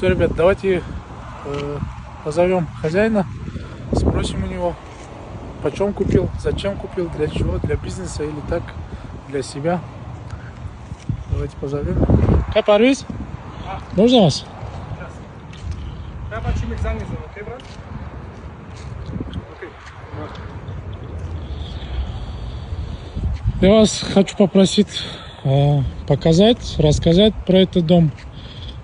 Все, ребят, давайте позовем хозяина, спросим у него, почем купил, зачем купил, для чего, для бизнеса или так, для себя. Давайте позовем. Как Парвиз? Можно вас? Я вас хочу попросить показать, рассказать про этот дом.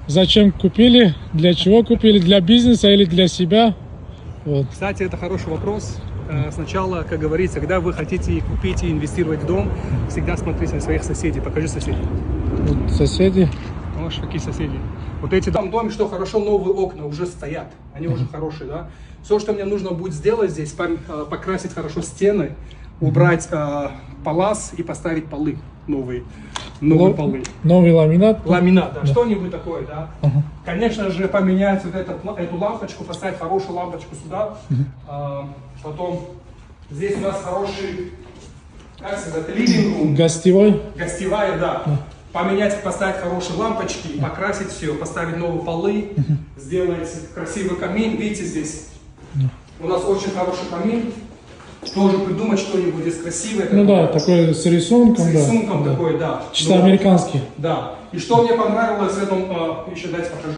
Зачем купили, для чего купили, для бизнеса или для себя? Вот. Кстати, это хороший вопрос. Сначала, как говорится, когда вы хотите купить и инвестировать в дом, всегда смотрите на своих соседей. Покажи соседей. Вот соседи. Видишь, какие соседи. Вот эти в доме, что хорошо, новые окна уже стоят. Они уже хорошие, да. Все, что мне нужно будет сделать здесь, покрасить хорошо стены, убрать палас и поставить полы новые. Новые полы. Новый ламинат. Ламинат, да. Что-нибудь такое, да. Конечно же, поменять вот эту лампочку, поставить хорошую лампочку сюда. Потом здесь у нас хороший, как сказать, living room. Гостевой. Гостевая, да. Поменять, поставить хорошие лампочки, покрасить все, поставить новые полы, сделать красивый камин. Видите, здесь у нас очень хороший камин. Тоже придумать что-нибудь здесь красивое. Ну такое. да, такой с рисунком. С рисунком такой, да. Чисто американский. Да. И что мне понравилось в этом, еще дайте покажу.